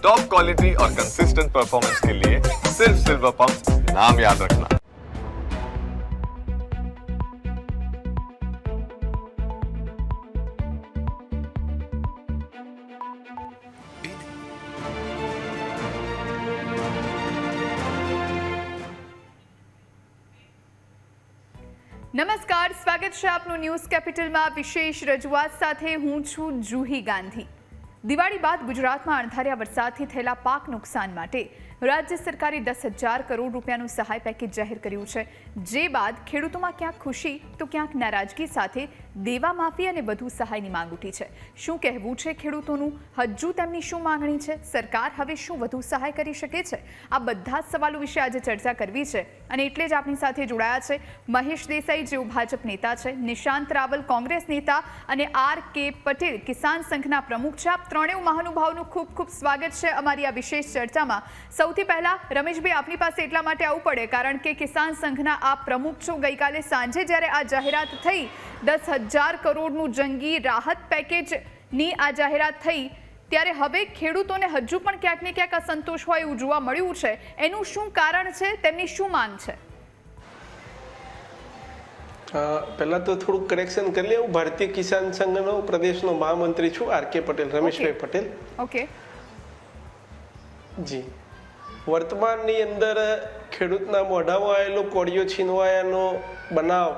Top quality और consistent performance के लिए सिर्फ सिल्वर पंप नाम याद रखना। નમસ્કાર, સ્વાગત છે આપનું ન્યૂઝ કેપિટલમાં વિશેષ રજૂઆત સાથે હું છું જુહી ગાંધી। દિવાળી બાદ ગુજરાતમાં અણધાર્યા વરસાદથી થયેલા પાક નુકસાન માટે રાજ્ય સરકારે 10,000 કરોડ રૂપિયાનું સહાય પેકેજ જાહેર કર્યું છે, જે બાદ ખેડૂતોમાં ક્યાંક ખુશી તો ક્યાંક નારાજગી સાથે દેવા માફી અને વધુ સહાયની માંગ ઉઠી છે। શું કહેવું છે ખેડૂતોનું? હજુ તેમની શું માંગણી છે? સરકાર હવે શું વધુ સહાય કરી શકે છે? આ બધા જ સવાલો વિશે આજે ચર્ચા કરવી છે અને એટલે જ આપણી સાથે જોડાયા છે મહેશ દેસાઈ, જેઓ ભાજપ નેતા છે, નિશાંત રાવલ કોંગ્રેસ નેતા અને R.K. પટેલ કિસાન સંઘના પ્રમુખ છે। આપ ત્રણેય મહાનુભાવોનું ખૂબ ખૂબ સ્વાગત છે અમારી આ વિશેષ ચર્ચામાં। સૌથી પહેલા રમેશભાઈ, આપની પાસે એટલા માટે આવવું પડે કારણ કે કિસાન સંઘના આપ પ્રમુખ છો। ગઈકાલે સાંજે જ્યારે આ જાહેરાત થઈ 10,000 કરોડનું જંગી રાહત પેકેજની આ જાહેરાત થઈ, ત્યારે હવે ખેડૂતોને હજુ પણ ક્યાંક ને ક્યાંક અસંતોષ હોય એવું જોવા મળ્યું છે। એનું શું કારણ છે? તેમની શું માંગ છે? પહેલા તો થોડુંક કરેક્શન કરી લે, હું ભારતીય કિસાન સંઘનો પ્રદેશનો મહામંત્રી છું, R.K. પટેલ, રમેશભાઈ પટેલ। ઓકે જી, વર્તમાનની અંદર ખેડૂતના મોઢામાં આવેલો કોળિયો છીનવાયાનો બનાવ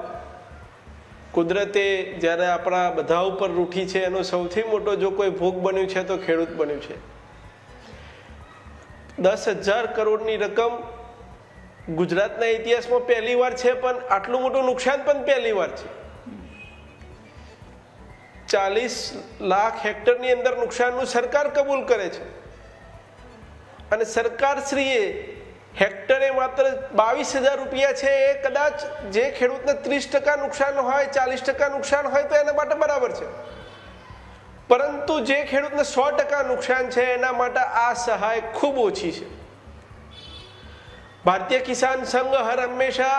કુદરતે જ્યારે આપણા બધા ઉપર રૂઠી છે, એનો સૌથી મોટો જો કોઈ ભોગ બન્યું છે તો ખેડૂત બન્યું છે। 10,000 કરોડની રકમ ગુજરાતના ઇતિહાસમાં પહેલી વાર છે, પણ આટલું મોટું નુકસાન પણ પહેલી વાર છે। 40 લાખ હેક્ટરની અંદર નુકસાનનું સરકાર કબૂલ કરે છે અને સરકારશ્રીએ હેક્ટરે માત્ર 22,000 રૂપિયા છે, એ કદાચ જે ખેડૂતને 30% નુકસાન હોય, 40% નુકસાન હોય તો એના માટે બરાબર છે, પરંતુ જે ખેડૂતને 100% નુકસાન છે એના માટે આ સહાય ખૂબ ઓછી છે। ભારતીય કિસાન સંઘ હર હંમેશા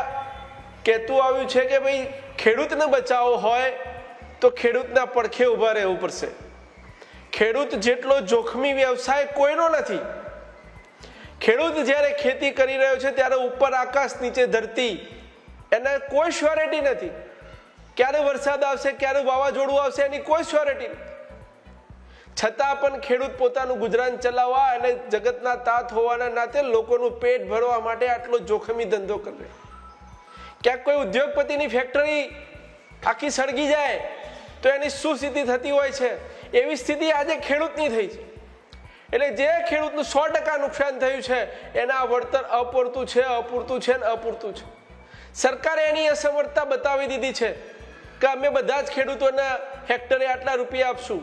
કહેતું આવ્યું છે કે ભાઈ ખેડૂતને બચાવવો હોય તો ખેડૂતના પડખે ઊભા રહેવું પડશે। ખેડૂત જેટલો જોખમી વ્યવસાય કોઈનો નથી। ખેડૂત જ્યારે ખેતી કરી રહ્યો છે ત્યારે ઉપર આકાશ નીચે ધરતી, એને કોઈ શ્યોરિટી નથી। ક્યારે વરસાદ આવશે, ક્યારે વાવાઝોડું આવશે, એની કોઈ શ્યોરિટી નથી। છતાં પણ ખેડૂત પોતાનું ગુજરાન ચલાવવા અને જગતના તાત હોવાના નાતે લોકોનું પેટ ભરવા માટે આટલો જોખમી ધંધો કરે। ક્યાંક કોઈ ઉદ્યોગપતિની ફેક્ટરી આખી સળગી જાય તો એની શું સ્થિતિ થતી હોય છે, એવી સ્થિતિ આજે ખેડૂતની થઈ છે। એટલે જે ખેડૂતનું 100% નુકસાન થયું છે એના વળતર અપૂરતું છે, અપૂરતું છે ને અપૂરતું છે। સરકારે એની અસમર્થતા બતાવી દીધી છે કે અમે બધા જ ખેડૂતોને હેક્ટરે આટલા રૂપિયા આપશું,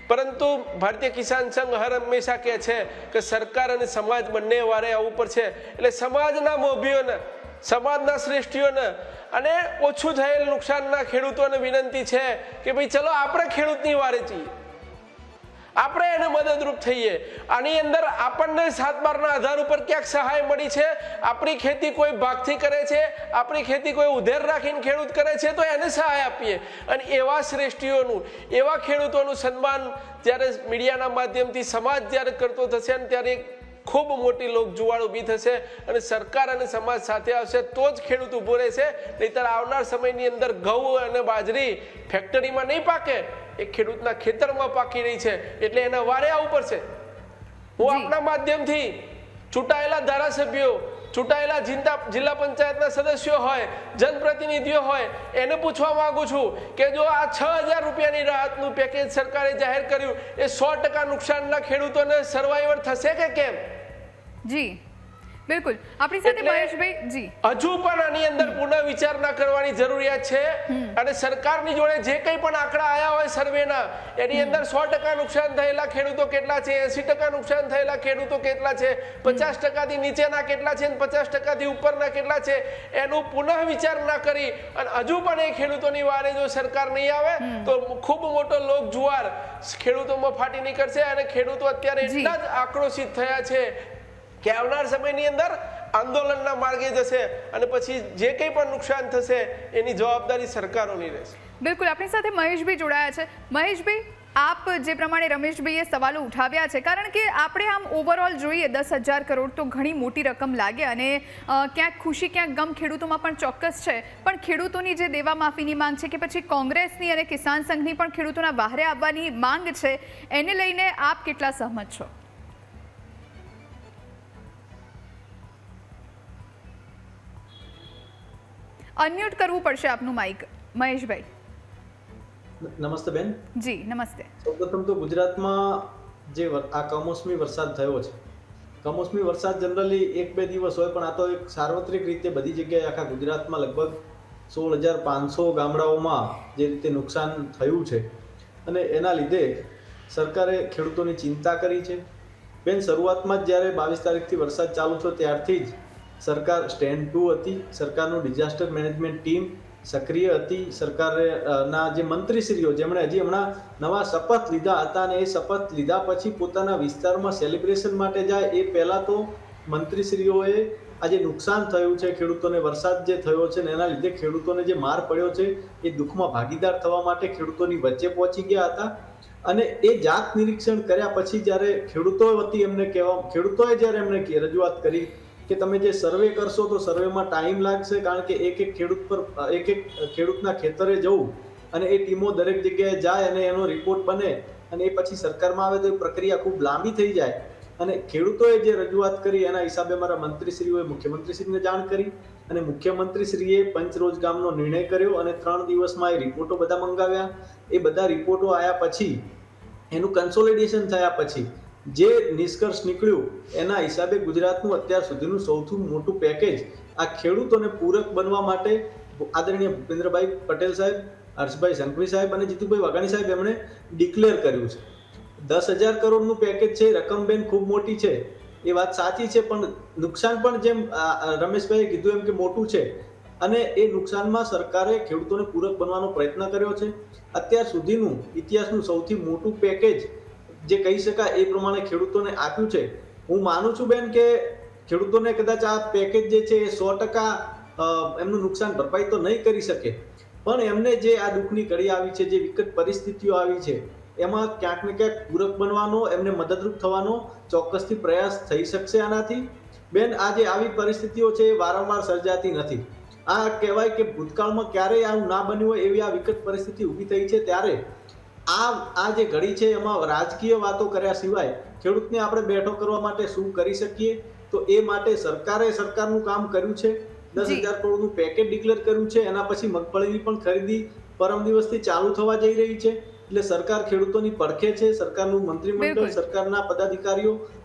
પરંતુ ભારતીય કિસાન સંઘ હર હંમેશા કહે છે કે સરકાર અને સમાજ બંને વારે આવવું પડશે। એટલે સમાજના મોભીઓને, સમાજના શ્રેષ્ઠીઓને અને ઓછું થયેલ નુકસાનના ખેડૂતોને વિનંતી છે કે ભાઈ ચલો આપણે ખેડૂતની વારે છીએ, આપણે એને મદદરૂપ થઈએ। આની અંદર આપણને 7/12ના આધાર ઉપર ક્યાંક સહાય મળી છે, આપણી ખેતી કોઈ ભાગથી કરે છે, આપણી ખેતી કોઈ ઉધેર રાખીને ખેડૂત કરે છે તો એને સહાય આપીએ। અને એવા શ્રેષ્ઠીઓનું, એવા ખેડૂતોનું સન્માન જ્યારે મીડિયાના માધ્યમથી સમાજ જ્યારે કરતો થશે ને ત્યારે ખૂબ મોટી લોકજુવાળ ઊભી થશે અને સરકાર અને સમાજ સાથે આવશે તો જ ખેડૂત ઊભો રહેશે। નહીંતર આવનાર સમયની અંદર ઘઉં અને બાજરી ફેક્ટરીમાં નહીં પાકે, એ ખેડૂતના ખેતરમાં પાકી રહી છે, એટલે એના વારે આવવું પડશે। હું આપના માધ્યમથી ચૂંટાયેલા ધારાસભ્યો, ચૂંટાયેલા જિલ્લા પંચાયતના સદસ્યો હોય, જનપ્રતિનિધિઓ હોય, એને પૂછવા માંગુ છું કે જો આ 6,000 રૂપિયાની રાહતનું પેકેજ સરકારે જાહેર કર્યું, એ 100% નુકસાનના ખેડૂતોને સર્વાઈવર થશે કે કેમ? જી બિલકુલ, આપણી સાથે મહેશભાઈ જી હજુ પણ આની અંદર પુનઃ વિચારણા કરવાની જરૂરિયાત છે અને સરકારની જોડે જે કંઈ પણ આંકડા આયા હોય સર્વેના, એની અંદર 100% નુકસાન થયેલા ખેડૂતો કેટલા છે, 80% નુકસાન થયેલા ખેડૂતો કેટલા છે, 50%થી નીચેના કેટલા છે, 50%થી ઉપરના કેટલા છે, એનું પુનઃ વિચારણા કરી અને હજુ પણ એ ખેડૂતોની વારે જો સરકાર નહીં આવે તો ખૂબ મોટો લોક જુવાળ ખેડૂતોમાં ફાટી નીકળશે અને ખેડૂતો અત્યારે એટલા જ આક્રોશિત થયા છે કે આવનાર સમયની અંદર આંદોલનના માર્ગે જશે અને પછી જે કંઈ પણ નુકસાન થશે એની જવાબદારી સરકારોની રહેશે। બિલકુલ, આપણી સાથે મહેશભાઈ જોડાયા છે। મહેશભાઈ, આપ જે પ્રમાણે રમેશભાઈએ સવાલો ઉઠાવ્યા છે, કારણ કે આપણે આમ ઓવરઓલ જોઈએ 10,000 કરોડ તો ઘણી મોટી રકમ લાગે અને ક્યાંક ખુશી ક્યાંક ગમ ખેડૂતોમાં પણ ચોક્કસ છે, પણ ખેડૂતોની જે દેવા માફીની માંગ છે કે પછી કોંગ્રેસની અને કિસાન સંઘની પણ ખેડૂતોના વહારે આવવાની માંગ છે, એને લઈને આપ કેટલા સહમત છો? અનમ્યુટ કરવું પડશે આપનું માઇક, મહેશભાઈ. નમસ્તે બેન. જી નમસ્તે. સૌપ્રથમ તો ગુજરાતમાં જે આ કમોસમી વરસાદ થયો છે, કમોસમી વરસાદ જનરલી 1-2 દિવસ હોય, પણ આ તો એક સાર્વત્રિક રીતે બધી જગ્યાએ આખા ગુજરાતમાં લગભગ 16,500 ગામડાઓમાં જે રીતે નુકસાન થયું છે અને એના લીધે સરકારે ખેડૂતોની ચિંતા કરી છે. બેન, શરૂઆતમાં જ જ્યારે 22 તારીખથી વરસાદ ચાલુ થયો ત્યારથી જ સરકાર સ્ટેન્ડ 2 હતી. સરકારનું ડિઝાસ્ટર મેનેજમેન્ટ ટીમ સક્રિય હતી. સરકારના જે મંત્રીશ્રીઓ જેમણે હજી હમણાં નવા શપથ લીધા હતા અને એ શપથ લીધા પછી પોતાના વિસ્તારમાં સેલિબ્રેશન માટે જાય એ પહેલાં તો મંત્રીશ્રીઓએ આ જે નુકસાન થયું છે ખેડૂતોને, વરસાદ જે થયો છે ને એના લીધે ખેડૂતોને જે માર પડ્યો છે એ દુઃખમાં ભાગીદાર થવા માટે ખેડૂતોની વચ્ચે પહોંચી ગયા હતા. અને એ જાત નિરીક્ષણ કર્યા પછી જ્યારે ખેડૂતો વતી ખેડૂતોએ જ્યારે એમને રજૂઆત કરી કે તમે જે સર્વે કરશો તો સર્વેમાં ટાઈમ લાગશે, કારણ કે એક ખેડૂતના ખેતરે જવું અને એ ટીમો દરેક જગ્યાએ જાય અને એનો રિપોર્ટ બને અને એ પછી સરકારમાં આવે તો એ પ્રક્રિયા ખૂબ લાંબી થઈ જાય. અને ખેડૂતોએ જે રજૂઆત કરી એના હિસાબે મારા મંત્રીશ્રીઓએ મુખ્યમંત્રીશ્રીને જાણ કરી અને મુખ્યમંત્રીશ્રીએ પંચરોજગામનો નિર્ણય કર્યો અને 3 દિવસમાં એ રિપોર્ટો બધા મંગાવ્યા. એ બધા રિપોર્ટો આવ્યા પછી એનું કન્સોલિડેશન થયા પછી જે નિષ્કર્ષ નીકળ્યું એના હિસાબે ગુજરાતનું અત્યાર સુધીનું સૌથી મોટું પેકેજ આ ખેડૂતોને પૂરક બનવા માટે આદરણીય ભૂપેન્દ્રભાઈ પટેલ સાહેબ, હર્ષભાઈ સંઘવી સાહેબ અને જીતુભાઈ વાઘાણી સાહેબ એમણે ડિક્લેર કર્યું છે. 10,000 કરોડનું પેકેજ છે. રકમ બેન ખૂબ મોટી છે, એ વાત સાચી છે, પણ નુકસાન પણ જેમ રમેશભાઈએ કીધું એમ કે મોટું છે અને એ નુકસાનમાં સરકારે ખેડૂતોને પૂરક બનવાનો પ્રયત્ન કર્યો છે. અત્યાર સુધીનું ઇતિહાસનું સૌથી મોટું પેકેજ જે કહી શકાય એ પ્રમાણે ખેડૂતોને આપ્યું છે. હું માનું છું બેન કે ખેડૂતોને કદાચ આ પેકેજ જે છે એ 100% એમનું નુકસાન ભરપાઈ તો નહીં કરી શકે, પણ એમને જે આ દુઃખની કડી આવી છે, જે વિકટ પરિસ્થિતિઓ આવી છે, એમાં ક્યાંક ને ક્યાંક પૂરક બનવાનો, એમને મદદરૂપ થવાનો ચોક્કસથી પ્રયાસ થઈ શકશે આનાથી. બેન, આ જે આવી પરિસ્થિતિઓ છે એ વારંવાર સર્જાતી નથી. આ કહેવાય કે ભૂતકાળમાં ક્યારેય આવું ના બન્યું હોય એવી આ વિકટ પરિસ્થિતિ ઊભી થઈ છે. ત્યારે આ જે ઘડી છે એમાં રાજકીય વાતો કર્યા સિવાય ખેડૂતને આપણે બેઠો કરવા માટે શું કરી શકીએ, તો એ માટે સરકારે સરકારનું કામ કર્યું છે. 10,000 કરોડનું પેકેજ ડિક્લેર કર્યું છે. એના પછી મગફળીની પણ ખરીદી પરમ દિવસથી ચાલુ થવા જઈ રહી છે. એટલે સરકાર ખેડૂતોની પડખે છે. સરકારનું મંત્રીમંડળ, સરકારના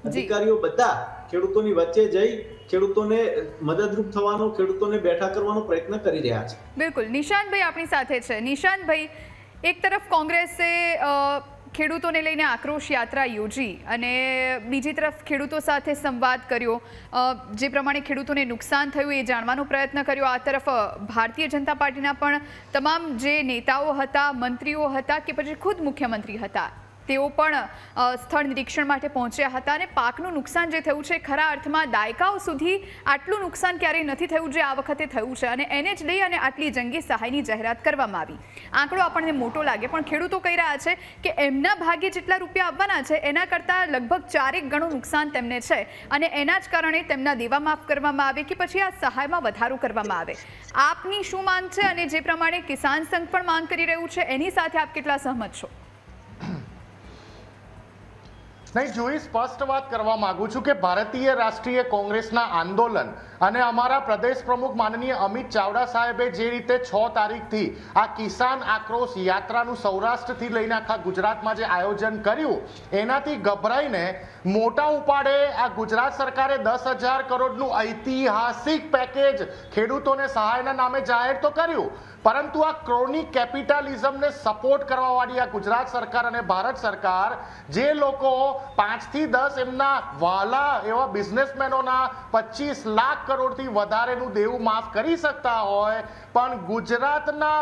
અધિકારીઓ બધા ખેડૂતોની વચ્ચે જઈ ખેડૂતોને મદદરૂપ થવાનો, ખેડૂતોને બેઠા કરવાનો પ્રયત્ન કરી રહ્યા છે. બિલકુલ. નિશાંતભાઈ આપણી સાથે છે. નિશાંતભાઈ, એક તરફ કોંગ્રેસે ખેડૂતોને લઈને આક્રોશ યાત્રા યોજી અને બીજી તરફ ખેડૂતો સાથે સંવાદ કર્યો, જે પ્રમાણે ખેડૂતોને નુકસાન થયું એ જાણવાનો પ્રયત્ન કર્યો. આ તરફ ભારતીય જનતા પાર્ટીના પણ તમામ જે નેતાઓ હતા, મંત્રીઓ હતા કે પછી ખુદ મુખ્યમંત્રી હતા, તેઓ પણ સ્થળ નિરીક્ષણ માટે પહોંચ્યા હતા અને પાકનું નુકસાન જે થયું છે ખરા અર્થમાં દાયકાઓ સુધી આટલું નુકસાન ક્યારેય નથી થયું જે આ વખતે થયું છે અને એને જ લઈ અને આટલી જંગી સહાયની જાહેરાત કરવામાં આવી. આંકડો આપણને મોટો લાગે, પણ ખેડૂતો કહી રહ્યા છે કે એમના ભાગે જેટલા રૂપિયા આવવાના છે એના કરતાં લગભગ 4 ગણું નુકસાન તેમને છે અને એના જ કારણે તેમના દેવા માફ કરવામાં આવે કે પછી આ સહાયમાં વધારો કરવામાં આવે. આપની શું માંગ છે અને જે પ્રમાણે કિસાન સંઘ પણ માંગ કરી રહ્યું છે એની સાથે આપ કેટલા સહમત છો? નહીં, જોઈ સ્પષ્ટ વાત કરવા માંગુ છું કે ભારતીય રાષ્ટ્રીય કોંગ્રેસના આંદોલન અને અમારા પ્રદેશ પ્રમુખ માનનીય અમિત ચાવડા સાહેબે જે રીતે 6 તારીખથી આ કિસાન આક્રોશ યાત્રાનું સૌરાષ્ટ્રથી લઈને આખા ગુજરાતમાં જે આયોજન કર્યું એનાથી ગભરાઈને મોટા ઉપાડે આ ગુજરાત સરકારે 10,000 કરોડનું ઐતિહાસિક પેકેજ ખેડૂતોને સહાયના નામે જાહેર તો કર્યું, પરંતુ આ ક્રોનિક કેપિટલિઝમને સપોર્ટ કરવાવાળી આ ગુજરાત સરકાર અને ભારત સરકાર જે લોકો 5 થી 10 એમના વાલા એવા બિઝનેસમેનોના 25 લાખ કરોડથી વધારેનું દેવું માફ કરી શકતા હોય, પણ ગુજરાતના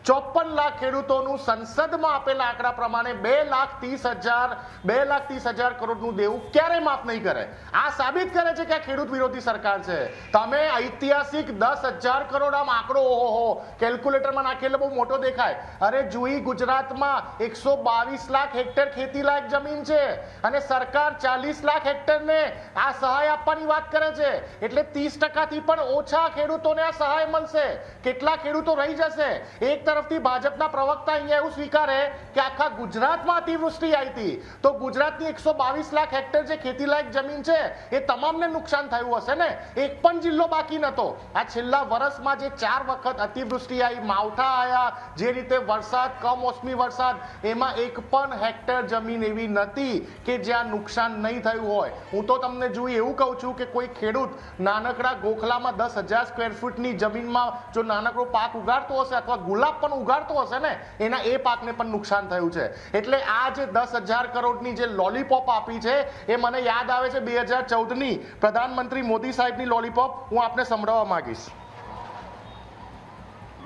54 લાખ ખેડૂતોનું સંસદમાં આપેલા આંકડા પ્રમાણે 2,30,000 કરોડનું દેવું ક્યારે માફ નહીં કરે. આ સાબિત કરે છે કે આ ખેડૂત વિરોધી સરકાર છે. તમે ઐતિહાસિક 10,000 કરોડ આમ આંકડો ઓહો કેલ્ક્યુલેટરમાં નાખી એટલે બહુ મોટો દેખાય. અરે જુઈ, ગુજરાતમાં 122 લાખ હેક્ટર ખેતી લાયક જમીન છે અને સરકાર 40 લાખ હેક્ટરને આ સહાય આપવાની વાત કરે છે. એટલે 30% પણ ઓછા ખેડૂતોને આ સહાય મળશે. કેટલા ખેડૂતો રહી જશે? એક તરફથી ભાજપના પ્રવક્તા અહીંયા એવું સ્વીકારે કે આખા ગુજરાતમાં અતિવૃષ્ટિ આવી હતી, તો ગુજરાતની 122 લાખ હેક્ટર જે ખેતી લાયક જમીન છે એ તમામને નુકસાન થયું હશે ને. એક પણ જિલ્લો બાકી નતો. આ છેલ્લા વર્ષમાં જે 4 વખત અતિવૃષ્ટિ આવી, માવઠા આવ્યા, જે રીતે વરસાદ, કમોસમી વરસાદ, એમાં એક પણ હેક્ટર જમીન એવી નથી કે જ્યાં નુકસાન નહીં થયું હોય. હું તો તમને જોઈ એવું કહું છું કે કોઈ ખેડૂત નાનકડા ગોખલામાં 10,000 સ્ક્વેર ફૂટની જમીનમાં જો નાનકડો પાક ઉગાડતો હશે અથવા ગુલાબ પણ ઉગાડતો હશે ને, એના એ પાકને પણ નુકસાન થયું છે. એટલે આ જે 10,000 કરોડની જે લોલીપોપ આપી છે એ મને યાદ આવે છે 2014ની પ્રધાનમંત્રી મોદી સાહેબની લોલીપોપ. હું આપને સંભળાવવા માંગીશ.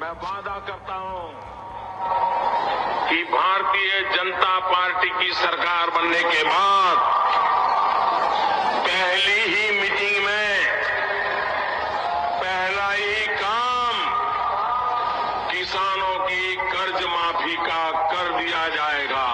मैं वादा करता हूं कि भारतीय जनता पार्टी की सरकार बनने के बाद पहली ही मीटिंग में पहला ही काम किसानों की कर्ज माफी का कर दिया जाएगा.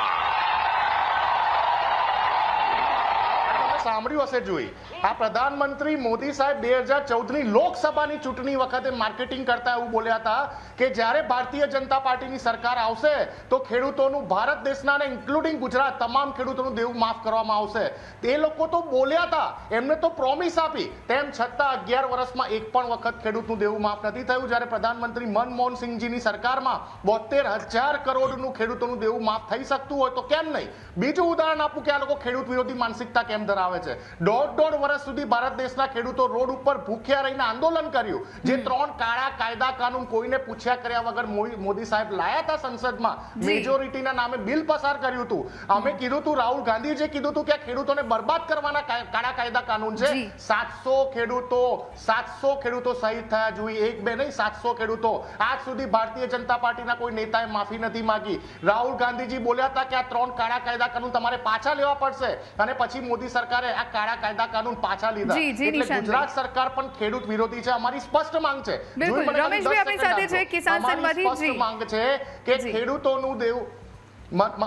સાંભળ્યું હશે જોઈ, આ પ્રધાનમંત્રી મોદી સાહેબ 2014ની લોકસભાની ચૂંટણી વખતે માર્કેટિંગ કરતા એવું બોલ્યા હતા કે જ્યારે ભારતીય જનતા પાર્ટીની સરકાર આવશે તો ખેડૂતોનું, ભારત દેશના અને ઇન્ક્લુડિંગ ગુજરાત તમામ ખેડૂતોનું દેવું માફ કરવામાં આવશે. તે લોકો તો બોલ્યા હતા, એમને તો પ્રોમિસ આપી, તેમ છતાં 11 વર્ષમાં એક પણ વખત ખેડૂતનું દેવું માફ નથી થયું. જ્યારે પ્રધાનમંત્રી મનમોહન સિંહજીની સરકારમાં 72,000 કરોડનું ખેડૂતોનું દેવું માફ થઈ શકતું હોય તો કેમ નહીં. બીજું ઉદાહરણ આપું કે આ લોકો ખેડૂત વિરોધી માનસિકતા કેમ ધરાવે છે. દોઢ વર્ષ સુધી ભારત દેશના ખેડૂતો રોડ ઉપર ભૂખ્યા રહીને આંદોલન કર્યું. જે 3 કાળા કાયદા કાનૂન કોઈને પૂછ્યા કર્યા વગર મોદી સાહેબ લાયા હતા સંસદમાં, મેજોરિટીના નામે બિલ પસાર કર્યું હતું. અમે કીધું હતું, રાહુલ ગાંધીજીએ કીધું હતું કે ખેડૂતોને બરબાદ કરવાના કાળા કાયદા કાનૂન છે. 700 ખેડૂતો શહીદ થયા. જોઈ, એક બે નહીં, 700 ખેડૂતો. આજ સુધી ભારતીય જનતા પાર્ટીના કોઈ નેતાએ માફી નથી માંગી. રાહુલ ગાંધીજી બોલ્યા હતા કે આ 3 કાળા કાયદા કાનૂન તમારે પાછા લેવા પડશે અને પછી મોદી સરકારે આ કાળા કાયદા કાનૂન પાછા લીધા. એટલે ગુજરાત સરકાર પણ ખેડૂત વિરોધી છે. અમારી સ્પષ્ટ માંગ છે, રમેશભાઈ આપણી સાથે છે કિસાન સંવાદથી. માંગ છે કે ખેડૂતોનું દેવું,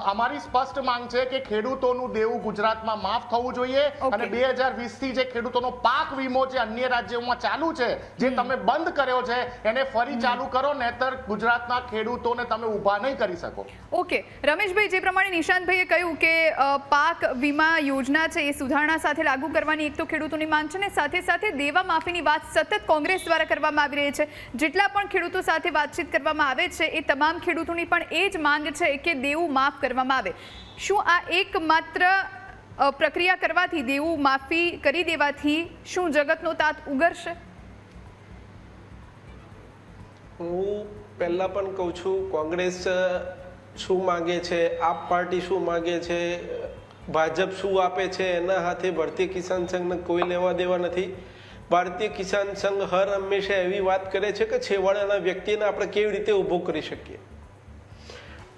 અમારી સ્પષ્ટ માંગ છે કે ખેડૂતોનું દેવું ગુજરાતમાં માફ થવું જોઈએ. અને 2020 થી જે ખેડૂતોનો પાક વીમો જે અન્ય રાજ્યોમાં ચાલુ છે, જે તમે બંધ કર્યો છે, એને ફરી ચાલુ કરો, નહીતર ગુજરાતના ખેડૂતોને તમે ઊભા નહીં કરી શકો. ઓકે રમેશભાઈ, જે પ્રમાણે નિશાંતભાઈએ કહ્યું કે પાક વીમા યોજના છે એ સુધારણા સાથે લાગુ કરવાની એક તો ખેડૂતોની માંગ છે, ને સાથે સાથે દેવા માફીની વાત સતત કોંગ્રેસ દ્વારા કરવામાં આવી રહી છે. જેટલા પણ ખેડૂતો સાથે વાતચીત કરવામાં આવે છે એ તમામ ખેડૂતોની પણ એ જ માંગ છે કે દેવું માફ કરવામાં આવે. શું આ એકમાત્ર પ્રક્રિયા કરવાથી, દેવું માફી કરી દેવાથી શું જગતનો તાત ઉગરશે? હું પહેલાં પણ કહું છું, કોંગ્રેસ શું માગે છે, આપ પાર્ટી શું માગે છે, ભાજપ શું આપે છે, એના હાથે ભારતીય કિસાન સંઘને કોઈ લેવા દેવા નથી. ભારતીય કિસાન સંઘ હર હંમેશા એવી વાત કરે છે કે છેવાડાના વ્યક્તિને આપણે કેવી રીતે ઊભો કરી શકીએ.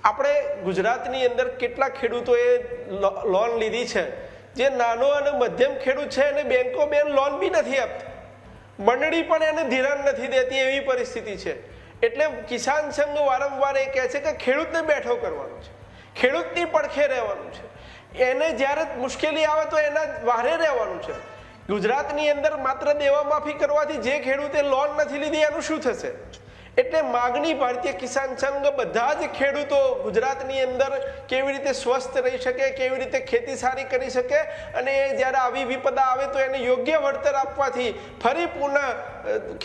આપણે ગુજરાતની અંદર કેટલા ખેડૂતોએ લોન લીધી છે, જે નાનો અને મધ્યમ ખેડૂત છે એને બેંકો લોન બી નથી આપતી, મંડળી પણ એને ધિરાણ નથી દેતી, એવી પરિસ્થિતિ છે. એટલે કિસાન સંઘ વારંવાર એ કહે છે કે ખેડૂતને બેઠો કરવાનો છે, ખેડૂતની પડખે રહેવાનું છે, એને જ્યારે મુશ્કેલી આવે તો એના વારે રહેવાનું છે. ગુજરાતની અંદર માત્ર દેવા માફી કરવાથી જે ખેડૂતે લોન નથી લીધી એનું શું થશે? એટલે માગણી ભારતીય કિસાન સંઘ બધા જ ખેડૂતો ગુજરાતની અંદર કેવી રીતે સ્વસ્થ રહી શકે, કેવી રીતે ખેતી સારી કરી શકે, અને જ્યારે આવી વિપદા આવે તો એને યોગ્ય વળતર આપવાથી ફરી પુનઃ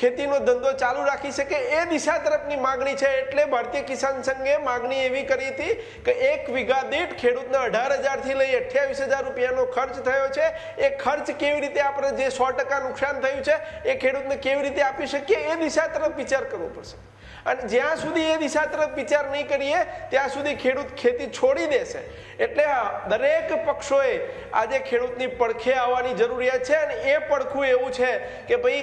ખેતીનો ધંધો ચાલુ રાખી શકે, એ દિશા તરફની માગણી છે. એટલે ભારતીય કિસાન સંઘે માગણી એવી કરી હતી કે 1 વીઘા દીઠ ખેડૂતને 18,000થી લઈ 28,000 રૂપિયાનો ખર્ચ થયો છે. એ ખર્ચ કેવી રીતે આપણે જે 100% નુકસાન થયું છે એ ખેડૂતને કેવી રીતે આપી શકીએ, એ દિશા તરફ વિચાર કરવો પડશે. અને જ્યાં સુધી એ દિશા તરફ વિચાર નહીં કરીએ ત્યાં સુધી ખેડૂત ખેતી છોડી દેશે. એટલે દરેક પક્ષોએ આજે ખેડૂતની પડખે આવવાની જરૂરિયાત છે. અને એ પડખું એવું છે કે ભાઈ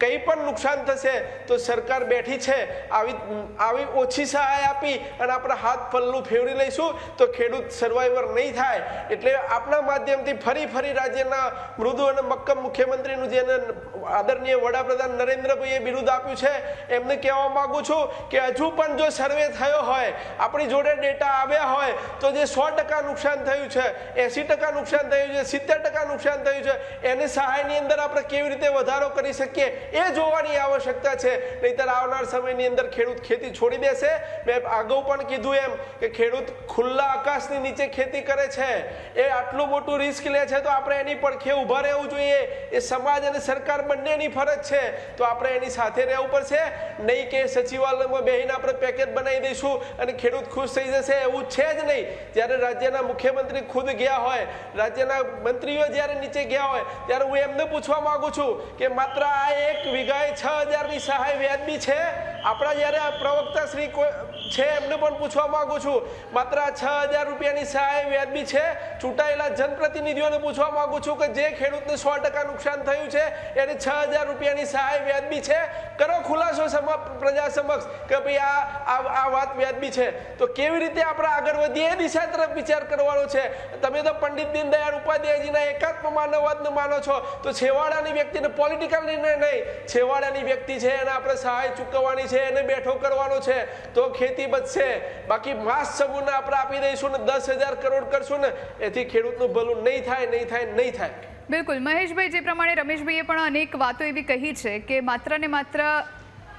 કંઈ પણ નુકસાન થશે તો સરકાર બેઠી છે, આવી ઓછી સહાય આપી અને આપણે હાથ પલ્લું ફેરવી લઈશું તો ખેડૂત સર્વાઈવર નહીં થાય. એટલે આપણા માધ્યમથી ફરી રાજ્યના મૃદુ અને મક્કમ મુખ્યમંત્રીનું જેને આદરણીય વડાપ્રધાન નરેન્દ્રભાઈએ બિરુદ આપ્યું છે એમને કહેવા માંગુ છું કે હજુ પણ જો સર્વે થયો હોય, આપણી જોડે ડેટા આવ્યા હોય તો જે 100% નુકસાન થયું છે, 80% નુકસાન થયું છે, 70% નુકસાન થયું છે, એની સહાયની અંદર આપણે કેવી રીતે વધારો કરી શકીએ એ જોવાની આવશ્યકતા છે. નહીંતર આવનાર સમયની અંદર ખેડૂત ખેતી છોડી દેશે. મેં અગાઉ પણ કીધું એમ કે ખેડૂત ખુલ્લા આકાશની નીચે ખેતી કરે છે, એ આટલું મોટું રિસ્ક લે છે તો આપણે એની પડખે ઊભા રહેવું જોઈએ. એ સમાજ અને સરકાર બંનેની ફરજ છે, તો આપણે એની સાથે રહેવું પડશે. નહીં કે સચિવાલયમાં બેહીને આપણે પેકેજ બનાવી દઈશું અને ખેડૂત ખુશ થઈ જશે, એવું છે જ નહીં. જ્યારે રાજ્યના મુખ્યમંત્રી ખુદ ગયા હોય, રાજ્યના મંત્રીઓ જ્યારે નીચે ગયા હોય ત્યારે હું એમને પૂછવા માંગુ છું કે માત્ર આ 1 વીઘાએ 6000ની સહાય વ્યાજબી છે? આપણા જ્યારે પ્રવક્તા શ્રી છે એમને પણ પૂછવા માંગુ છું, માત્ર 6000 રૂપિયાની સહાય વ્યાજબી છે? ચૂંટાયેલા જનપ્રતિનિધિઓને પૂછવા માંગુ છું કે જે ખેડૂતને 100% નુકસાન થયું છે એને 6000 રૂપિયાની સહાય વ્યાજબી છે? કરો ખુલાસો પ્રજા સમક્ષ કે ભાઈ આ વાત વ્યાજબી છે. તો કેવી રીતે આપણે આગળ વધીએ એ દિશા તરફ વિચાર કરવાનો છે. તમે તો પંડિત દીનદયાળ ઉપાધ્યાયજીના એકાત્મ માનવવાદને માનો છો, તો છેવાડાની વ્યક્તિને પોલિટિકલ નિર્ણય નહીં, છેવાડાની વ્યક્તિ છે એને આપણે સહાય ચૂકવવાની છે, એને બેઠો કરવાનો છે તો ખેતી બચશે. બાકી માસ સમૂહને આપણે આપી દઈશું ને 10,000 કરોડ કરશું ને એથી ખેડૂતનું ભલું નહીં થાય. બિલકુલ મહેશભાઈ, જે પ્રમાણે રમેશભાઈએ પણ અનેક વાતો એવી કહી છે કે માત્ર ને માત્ર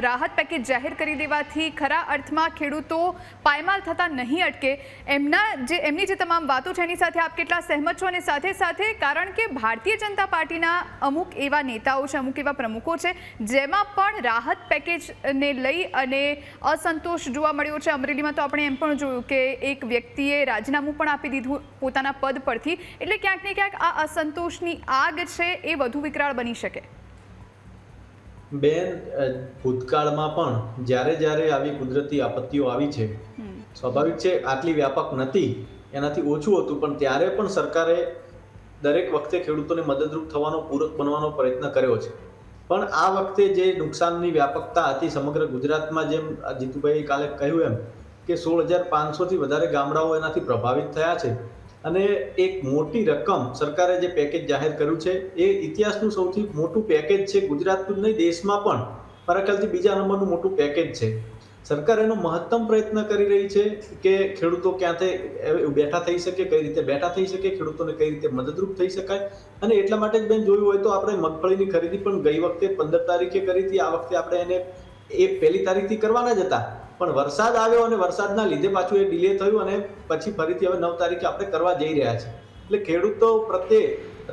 રાહત પેકેજ જાહેર કરી દેવાથી ખરા અર્થમાં ખેડૂતો પાયમાલ થતા નહીં અટકે. એમની જે તમામ વાતો છે એની સાથે આપ કેટલા સહેમત છો? અને સાથે સાથે કારણ કે ભારતીય જનતા પાર્ટીના અમુક એવા નેતાઓ છે, અમુક એવા પ્રમુખો છે જેમાં પણ રાહત પેકેજને લઈ અને અસંતોષ જોવા મળ્યો છે. અમરેલીમાં તો આપણે એમ પણ જોયું કે એક વ્યક્તિએ રાજીનામું પણ આપી દીધું પોતાના પદ પરથી. એટલે ક્યાંક ને ક્યાંક આ અસંતોષની આગ છે એ વધુ વિકરાળ બની શકે. બેન, ભૂતકાળમાં પણ જ્યારે આવી કુદરતી આપત્તિઓ આવી છે, સ્વાભાવિક છે આટલી વ્યાપક નથી, એનાથી ઓછું હતું, પણ ત્યારે પણ સરકારે દરેક વખતે ખેડૂતોને મદદરૂપ થવાનો, પૂરક બનવાનો પ્રયત્ન કર્યો છે. પણ આ વખતે જે નુકસાનની વ્યાપકતા હતી સમગ્ર ગુજરાતમાં, જેમ જીતુભાઈ કાલે કહ્યું એમ કે 16,500થી વધારે ગામડાઓ એનાથી પ્રભાવિત થયા છે અને એક મોટી રકમ સરકારે જે પેકેજ જાહેર કર્યું છે એ ઇતિહાસનું સૌથી મોટું પેકેજ છે. ગુજરાતનું નહીં, દેશમાં પણ મારા ખ્યાલથી બીજા નંબરનું મોટું પેકેજ છે. સરકાર એનો મહત્તમ પ્રયત્ન કરી રહી છે કે ખેડૂતો ક્યાંથી બેઠા થઈ શકે, કઈ રીતે બેઠા થઈ શકે, ખેડૂતોને કઈ રીતે મદદરૂપ થઈ શકાય. અને એટલા માટે જ બેન જોયું હોય તો આપણે મગફળીની ખરીદી પણ ગઈ વખતે 15 તારીખે કરી હતી, આ વખતે આપણે એને 1 તારીખથી કરવાના જ હતા, પણ વરસાદ આવ્યો અને વરસાદના લીધે પાછું એ ડિલે થયું અને પછી ફરીથી હવે 9 તારીખે આપણે કરવા જઈ રહ્યા છે. એટલે ખેડૂતો પ્રત્યે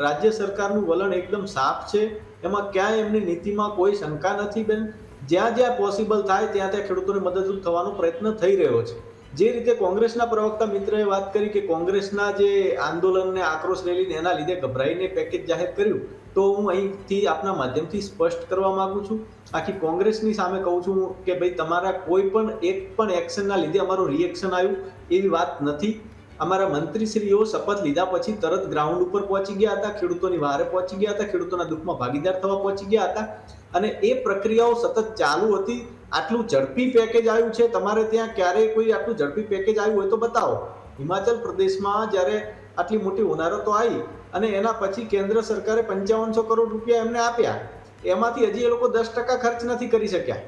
રાજ્ય સરકારનું વલણ એકદમ સાફ છે, એમાં ક્યાંય એમની નીતિમાં કોઈ શંકા નથી બેન. જ્યાં પોસિબલ થાય ત્યાં ખેડૂતોને મદદરૂપ થવાનો પ્રયત્ન થઈ રહ્યો છે. જે રીતે કોંગ્રેસના પ્રવક્તા મિત્રએ વાત કરી કે કોંગ્રેસના જે આંદોલનને આક્રોશ રેલીને એના લીધે ગભરાઈને પેકેજ જાહેર કર્યું, તો હું અહીંથી આપના માધ્યમથી સ્પષ્ટ કરવા માંગુ છું, આખી કોંગ્રેસની સામે કહું છું કે ભાઈ તમારા કોઈ પણ એક પણ એક્શનના લીધે અમારું રિએક્શન આવ્યું એવી વાત નથી. અમારા મંત્રીશ્રીઓ શપથ લીધા પછી તરત ગ્રાઉન્ડ ઉપર પહોંચી ગયા હતા, ખેડૂતોની વારે પહોંચી ગયા હતા, ખેડૂતોના દુઃખમાં ભાગીદાર થવા પહોંચી ગયા હતા અને એ પ્રક્રિયાઓ સતત ચાલુ હતી. આટલું ઝડપી પેકેજ આવ્યું છે, તમારે ત્યાં ક્યારેય કોઈ આટલું ઝડપી પેકેજ આવ્યું હોય તો બતાવો. હિમાચલ પ્રદેશમાં જ્યારે આટલી મોટી હોનારતો આવી અને એના પછી કેન્દ્ર સરકારે 5500 કરોડ રૂપિયા એમને આપ્યા, એમાંથી હજી એ લોકો 10% ખર્ચ નથી કરી શક્યા.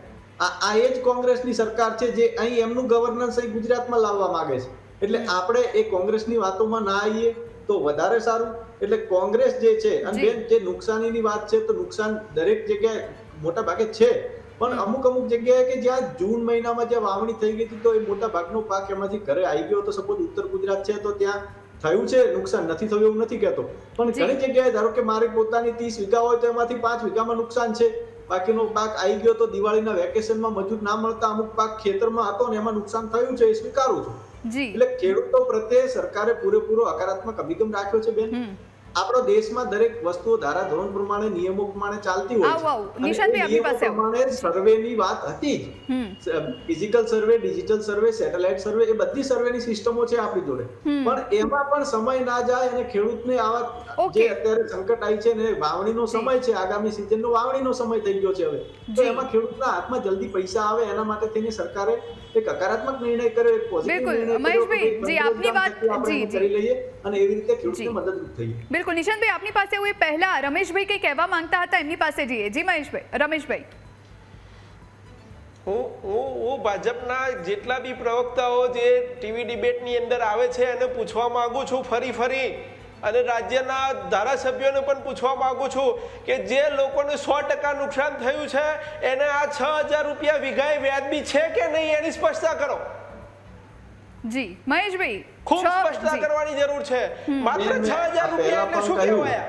આ એ જ કોંગ્રેસની સરકાર છે જે અહીં એમનું ગવર્નન્સ અહીં ગુજરાતમાં લાવવા માંગે છે. એટલે આપણે એ કોંગ્રેસની વાતોમાં ના આવીએ તો વધારે સારું. એટલે કોંગ્રેસ જે છે, અને બેન જે નુકસાનીની વાત છે, તો નુકસાન દરેક જગ્યાએ મોટા ભાગે છે, પણ અમુક જગ્યાએ કે જ્યાં જૂન મહિનામાં જે વાવણી થઈ ગઈ હતી તો એ મોટા ભાગનો પાક એમાંથી ઘરે આવી ગયો. તો સપોઝ ઉત્તર ગુજરાત છે તો ત્યાં થયું છે નુકસાન, નથી થયું એવું નથી કહેતો, પણ ઘણી જગ્યાએ ધારો કે મારી પોતાની 30 વીઘા હોય તો એમાંથી 5 વીઘામાં નુકસાન છે, બાકીનો પાક આવી ગયો. તો દિવાળીના વેકેશનમાં મજૂર ના મળતા અમુક પાક ખેતરમાં હતો ને એમાં નુકસાન થયું છે, એ સ્વીકારું છું. એટલે ખેડૂતો પ્રત્યે સરકારે પૂરેપૂરો હકારાત્મક અભિગમ રાખ્યો છે બેન. આપણો દેશમાં દરેક વસ્તુઓ ધારાધોરણ પ્રમાણે નિયમો પ્રમાણે ચાલતી હોય આવો, આવો. છે. અને નિશાંતભાઈ, એ આપની નિયમો પાસે આવો. પ્રમાણે સર્વેની વાત હતી જ. ફિઝિકલ સર્વે, ડિજિટલ સર્વે, સેટેલાઇટ સર્વે, એ બધી સર્વેની સિસ્ટમો છે આપણી જોડે. પણ એમાં પણ સમય ના જાય અને ખેડૂતને આવા Okay. જે અત્યારે સંકટ આવી છે ને, વાવણીનો સમય છે, આગામી સિઝનનો વાવણીનો સમય થઈ ગયો છે હવે, તો જી. એમાં ખેડૂતના હાથમાં જલ્દી પૈસા આવે એના માટે થઈને સરકારે એક હકારાત્મક નિર્ણય કર્યો, એક પોઝિટિવ બિલકુલ. નિર્ણય કર્યો કે મહેશભાઈ, જી, આપની બંધ વાત- થકી આપણે જી, એને જી. કરી લઈએ અને એવી રીતે જી. ખેડૂતને મદદરૂપ થઈએ. બિલકુલ. નિશાંતભાઈ, આપની પાસે એવું એ પહેલા રમેશભાઈ કંઈ કહેવા માંગતા હતા, એમની પાસે જઈએ. જી મહેશભાઈ, રમેશભાઈ. હું ભાજપના જેટલા બી પ્રવક્તાઓ જે ટીવી ડિબેટની અંદર આવે છે એને પૂછવા માંગુ છું ફરી અને રાજ્યના ધારાસભ્યોને પણ પૂછવા માંગુ છું કે જે લોકોને 100% નુકસાન થયું છે એને આ 6,000 રૂપિયા વીઘાએ વ્યાજબી છે કે નહીં એની સ્પષ્ટતા કરો. જી મહેશભાઈ, ખૂબ સ્પષ્ટતા જી. કરવાની જરૂર છે. માત્ર મેં 6,000 રૂપિયા પહેલા એટલે શું પણ કહ્યું કહેવાય?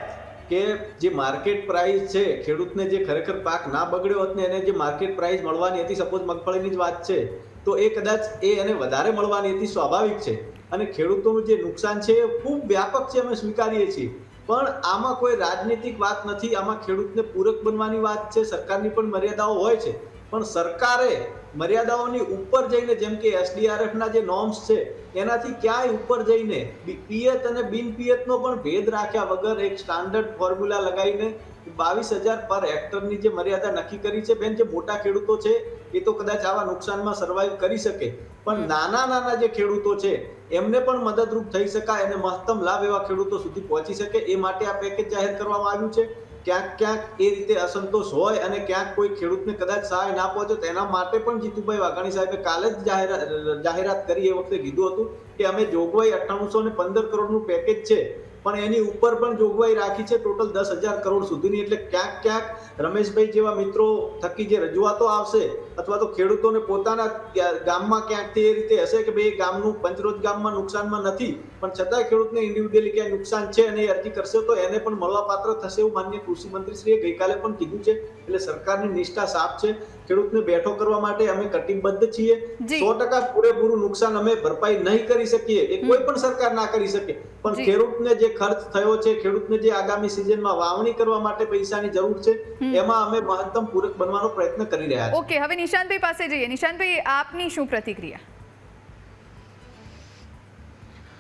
કે જે માર્કેટ પ્રાઇસ છે, ખેડૂતને જે ખરેખર પાક ના બગડ્યો હોત ને એને જે માર્કેટ પ્રાઇસ મળવાની હતી, સપોઝ મગફળીની જ વાત છે, તો એ કદાચ એને વધારે મળવાની હતી, સ્વાભાવિક છે. અને ખેડૂતોનું જે નુકસાન છે એ ખૂબ વ્યાપક છે, અમે સ્વીકારીએ છીએ. પણ આમાં કોઈ રાજનીતિક વાત નથી, આમાં ખેડૂતને પૂરક બનવાની વાત છે. સરકારની પણ મર્યાદાઓ હોય છે, પણ સરકારે મર્યાદાઓની ઉપર જઈને, જેમ કે SDRF ના જે નોર્મ્સ છે એનાથી ક્યાંય ઉપર જઈને પિયત અને બિન પિયતનો પણ ભેદ રાખ્યા વગર એક સ્ટાન્ડર્ડ ફોર્મ્યુલા લગાવીને 22,000 પર હેક્ટરની જે મર્યાદા નક્કી કરી છે. બેન, જે મોટા ખેડૂતો છે એ તો કદાચ આવા નુકસાનમાં સર્વાઈવ કરી શકે, પણ નાના જે ખેડૂતો છે એમને પણ મદદરૂપ થઈ શકાય અને મહત્તમ લાભ એવા ખેડૂતો સુધી પહોંચી શકે એ માટે આ પેકેજ જાહેર કરવામાં આવ્યું છે. ક્યાંક એ રીતે અસંતોષ હોય અને ક્યાંક કોઈ ખેડૂતને કદાચ સહાય ના પહોંચે તો એના માટે પણ જીતુભાઈ વાઘાણી સાહેબે કાલે જ જાહેરાત કરી, એ વખતે કીધું હતું કે અમે જોગવાઈ 9815 કરોડનું પેકેજ છે પણ એની ઉપર પણ જોગવાઈ રાખી છે ટોટલ 10,000 કરોડ સુધીની. એટલે ક્યાંક રમેશભાઈ જેવા મિત્રો થકી જે રજૂઆતો આવશે અથવા તો ખેડૂતોને પોતાના ગામમાં ક્યાંકથી એ રીતે હશે કે ભાઈ ગામનું પંચરોજ ગામમાં નુકસાનમાં નથી પણ છતાંય ખેડૂતને ઇન્ડિવિડ્યુઅલી ક્યાંય નુકસાન છે અને એ અરજી કરશે તો એને પણ મળવાપાત્ર થશે એવું માનનીય કૃષિ મંત્રીશ્રીએ ગઈકાલે પણ કીધું છે. એટલે સરકારની નિષ્ઠા સાફ છે, ખેડૂતને બેઠો કરવા માટે અમે કટિબદ્ધ છીએ. 100% પૂરેપૂરું નુકસાન અમે ભરપાઈ નહીં કરી શકીએ, એ કોઈ પણ સરકાર ના કરી શકે, પણ ખેડૂતને જે ખર્ચ થયો છે, ખેડૂતને જે આગામી સિઝનમાં વાવણી કરવા માટે પૈસાની જરૂર છે એમાં અમે મહત્તમ પૂરક બનવાનો પ્રયત્ન કરી રહ્યા છીએ. ઓકે, હવે નિશાંતભાઈ પાસે જઈએ. નિશાંતભાઈ, આપની શું પ્રતિક્રિયા?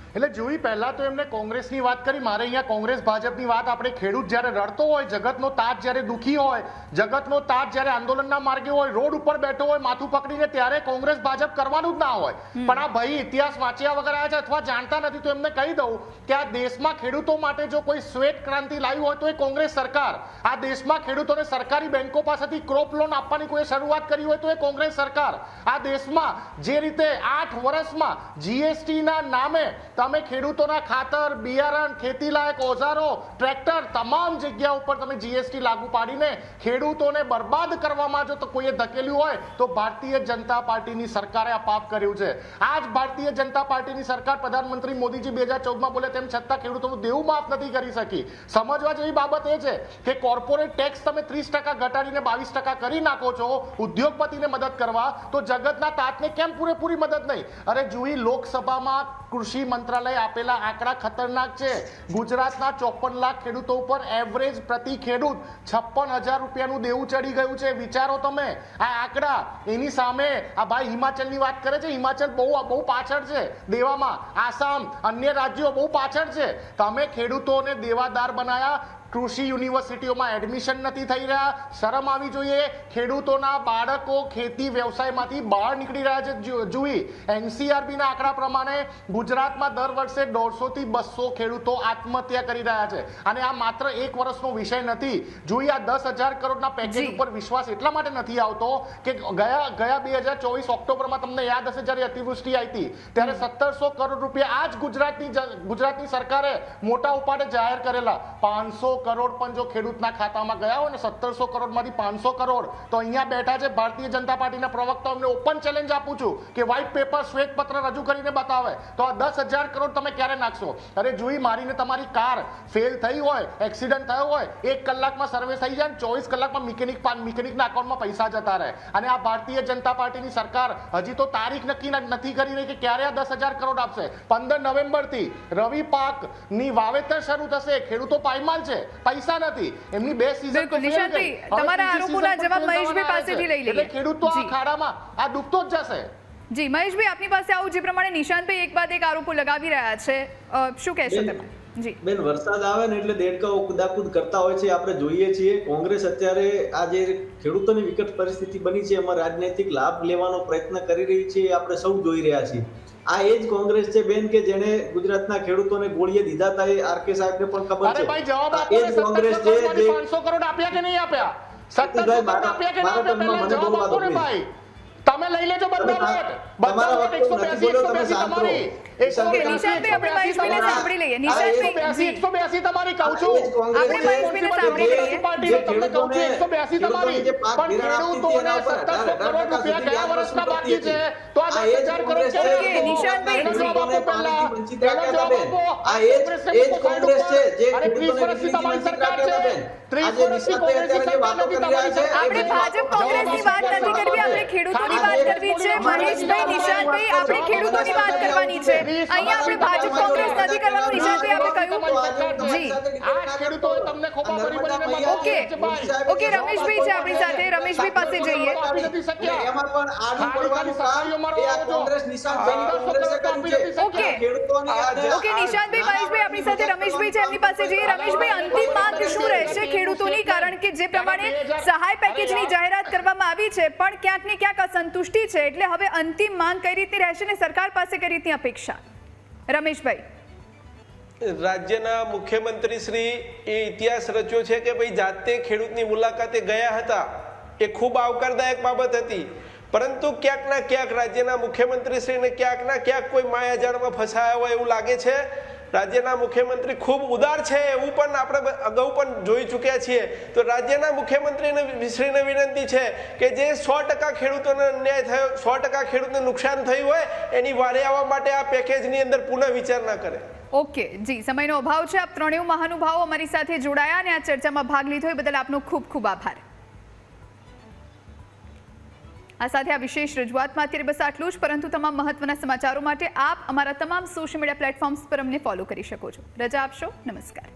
એટલે જોઈ પહેલા તો એમને કોંગ્રેસની વાત કરી, મારે અહીંયા કોંગ્રેસ ભાજપની વાત. આપણે ખેડૂત જ્યારે રડતો હોય, જગતનો તાજ જ્યારે દુખી હોય, જગતનો તાજ જ્યારે આંદોલનના માર્ગે હોય, રોડ ઉપર બેઠો હોય માથું પકડીને, ત્યારે કોંગ્રેસ ભાજપ કરવાનું જ ના હોય. પણ આ ભાઈ ઇતિહાસ વાંચ્યા વગર આવ્યા છે અથવા જાણતા નથી, તો એમને કહી દઉં કે આ દેશમાં ખેડૂતો માટે જો કોઈ શ્વેત ક્રાંતિ લાવી હોય તો એ કોંગ્રેસ સરકાર. આ દેશમાં ખેડૂતોને સરકારી બેંકો પાસેથી ક્રોપ લોન આપવાની કોઈ શરૂઆત કરી હોય તો એ કોંગ્રેસ સરકાર. આ દેશમાં જે રીતે 8 વર્ષમાં GST ના નામે તમે ખેડૂતોના ખાતર, બિયારણ, ખેતીલાયક ઓજારો, ટ્રેક્ટર, તમામ જગ્યા ઉપર તમે GST લાગુ પાડીને ખેડૂતોને બરબાદ કરવામાં જો તો કોઈએ ધકેલ્યું હોય તો ભારતીય જનતા પાર્ટીની સરકારે આ પાપ કર્યું છે. આ જ ભારતીય જનતા પાર્ટીની સરકાર, પ્રધાનમંત્રી મોદીજી 2014માં બોલે તેમ છતાં ખેડૂતોનું દેવું માફ નથી કરી શકી. સમજવા જેવી બાબત એ છે કે કોર્પોરેટ ટેક્સ તમે 30% ઘટાડીને 22% કરી નાખો છો ઉદ્યોગપતિને મદદ કરવા, તો જગતના તાતને કેમ પૂરેપૂરી મદદ નહીં? અરે જોઈ, લોકસભામાં કૃષિ મંત્રાલય આપેલા આંકડા ખતરનાક છે. ગુજરાતના 54 લાખ ખેડૂતો ઉપર એવરેજ પ્રતિ ખેડૂત 56,000 રૂપિયાનું દેવું ચડી ગયું છે. વિચારો તમે આ આંકડા. એની સામે આ ભાઈ હિમાચલની વાત કરે છે, હિમાચલ બહુ પાછળ છે દેવામાં, આસામ, અન્ય રાજ્યો બહુ પાછળ છે. તમે ખેડૂતોને દેવાદાર બનાયા, કૃષિ યુનિવર્સિટીઓમાં એડમિશન નથી થઈ રહ્યા. શરમ આવી જોઈએ. ખેડૂતોના બાળકો ખેતી વ્યવસાયમાંથી બહાર નીકળી રહ્યા છે. જોઈ NCRB ના આંકડા પ્રમાણે ગુજરાતમાં દર વર્ષે 150 થી 200 ખેડૂતો આત્મહત્યા કરી રહ્યા છે. અને આ માત્ર એક વર્ષનો વિષય નથી. જોઈ આ 10,000 કરોડના પેકેજ ઉપર વિશ્વાસ એટલા માટે નથી આવતો કે ગયા 2024 ઓક્ટોબરમાં તમને યાદ હશે જ્યારે અતિવૃષ્ટિ આવી હતી ત્યારે 1,700 કરોડ રૂપિયા આ જ ગુજરાતની સરકારે મોટા ઉપાડે જાહેર કરેલા. 500 કરોડ પણ જો ખેડૂતના ખાતામાં ગયા હોય ને 1700 કરોડમાંથી 500 કરોડ, તો અહીંયા બેઠા છે ભારતીય જનતા પાર્ટીના પ્રવક્તા, અમને ઓપન ચેલેન્જ આપું છું કે વ્હાઇટ પેપર શ્વેત પત્ર રજૂ કરીને બતાવે તો આ 10,000 કરોડ તમે ક્યારે નાખશો? અરે જુઈ, મારીને તમારી કાર ફેલ થઈ હોય, એક્સિડન્ટ થયો હોય, 1 કલાકમાં સર્વે થઈ જાય, 24 કલાકમાં મિકેનિકના અકાઉન્ટમાં પૈસા જતા રહે. અને આ ભારતીય જનતા પાર્ટીની સરકાર હજી તો તારીખ નક્કી નથી કરી રહી કે ક્યારે આ 10,000 કરોડ આપશે. 15 નવેમ્બરથી રવિ પાકની વાવેતર શરૂ થશે, ખેડૂતો પાયમાલ છે, પૈસા નથી, એમની 2 સીઝન બિલકુલ નિશાંતભાઈ, તમારા આરોપોના જવાબ મહેશભાઈ પાસેથી લઈ લઈએ. એટલે ખેડૂતો આ જી. ખાડામાં આ ડૂબતો જ જશે. જી મહેશભાઈ, આપની પાસે આવું, જે પ્રમાણે નિશાંતભાઈ એક બાદ એક આરોપો લગાવી રહ્યા છે, શું કહેશો તમે? જી બેન, વરસાદ આવે ને એટલે દેડકાઓ કુદાકુદ કરતા હોય છે, આપણે જોઈએ છીએ. કોંગ્રેસ અત્યારે આ જે ખેડૂતોની વિકટ પરિસ્થિતિ બની છે એમાં રાજનૈતિક લાભ લેવાનો પ્રયત્ન કરી રહી છે, આપણે સૌ જોઈ રહ્યા છીએ. આ એ જ કોંગ્રેસ છે બેન કે જેણે ગુજરાતના ખેડૂતોને ગોળીએ દીધા હતા. એ આરકે સાહેબને પણ ખબર અરે છે. ભાઈ જવાબ આ આપો એ ને, જ કોંગ્રેસ છે જે 500 કરોડ આપ્યા કે નહીં આપ્યા? 1700 કરોડ આપ્યા કે નહીં આપ્યા? પહેલા જવાબ આપો ને ભાઈ. તમે લઈ લેજો બધા વોટ, બધા વોટ 182 તમારી. ઓકે નિશાંતભાઈ, આપણે મહેશભાઈને સાંભળી લઈએ. નિશાંતભાઈ, 182 તમારી કહું છું. આપણે મહેશભાઈને સાંભળી લઈએ. પાર્ટીને તમને કહું છું 182 તમારી. પણ ખેડૂતોને 1700 કરોડ રૂપિયા ગયા વર્ષના બાકી છે, તો આ 10,000 કરોડ છે. ઓકે નિશાંતભાઈ, જવાબ આપો પહેલા. પહેલો જવાબ આપો. આ એ જ કોંગ્રેસ છે જે અરે 30 વર્ષથી તમારી સરકાર છે. 30 વર્ષથી કોંગ્રેસની સરકાર નથી તમારી. આપણે ભાજપ કોંગ્રેસની વાત નથી કરવી, આપણે ખેડૂતોની વાત કરવી છે. મહેશભાઈ, નિશાંતભાઈ, આપણે ખેડૂતોની વાત કરવાની છે. અહીંયા આપણે ભાજપ કોંગ્રેસ નથી કરવાનું. નિશાંતભાઈ, આપણે કહ્યું. જી આ ખેડૂતોએ તમને ખોબા ભરી ભરીને બતાવ્યું છે. ઓકે રમેશભાઈ છે આપણી સાથે, રમેશભાઈ પાસે જઈએ. આપી નથી શક્યા. એમાં પણ આનું પડવાનું કામ એ આ કોંગ્રેસ નિશાંતભાઈ કોંગ્રેસે કર્યું છે. ઓકે. ખેડૂતોની ઓકે નિશાંતભાઈ, મહેશભાઈ આપણી સાથે, રમેશભાઈ છે એમની પાસે જઈએ. રમેશભાઈ, અંતિમ માંગ શું રહેશે ખેડૂતોની? કારણ કે જે પ્રમાણે સહાય પેકેજની જાહેરાત કરવામાં આવી છે પણ ક્યાંક ને ક્યાંક અસંતુષ્ટિ છે, એટલે હવે અંતિમ માંગ કઈ રીતે રહેશે ને સરકાર પાસે કઈ રીતની અપેક્ષા? રમેશભાઈ, રાજ્યના મુખ્યમંત્રી શ્રી એ ઇતિહાસ રચ્યો છે કે ભાઈ જાતે ખેડૂતની મુલાકાતે ગયા હતા, એ ખૂબ આવકારદાયક બાબત હતી. પરંતુ ક્યાંક ના ક્યાંક રાજ્યના મુખ્યમંત્રી શ્રીને ક્યાંક ના ક્યાંક કોઈ માયાજાળમાં ફસાયા હોય એવું લાગે છે. રાજ્યના મુખ્યમંત્રી ખૂબ ઉદાર છે એવું પણ આપણે અગાઉ પણ જોઈ ચૂક્યા છીએ. તો રાજ્યના મુખ્યમંત્રીને શ્રીને વિનંતી છે કે જે 100% ખેડૂતોને અન્યાય થયો, 100% ખેડૂતને નુકસાન થયું હોય, એની વારે આવવા માટે આ પેકેજની અંદર પુનઃ વિચારણા કરે. ઓકે જી, સમયનો અભાવ છે. આપ ત્રણેય મહાનુભાવો અમારી સાથે જોડાયા અને આ ચર્ચામાં ભાગ લીધો એ બદલ આપનો ખૂબ ખૂબ આભાર. આ સાથે આ વિશેષ રજૂઆતમાં અત્યારે બસ આટલું જ, પરંતુ તમામ મહત્વના સમાચારો માટે આપ અમારા તમામ સોશિયલ મીડિયા પ્લેટફોર્મ્સ પર અમને ફોલો કરી શકો છો. રજા આપશો. નમસ્કાર.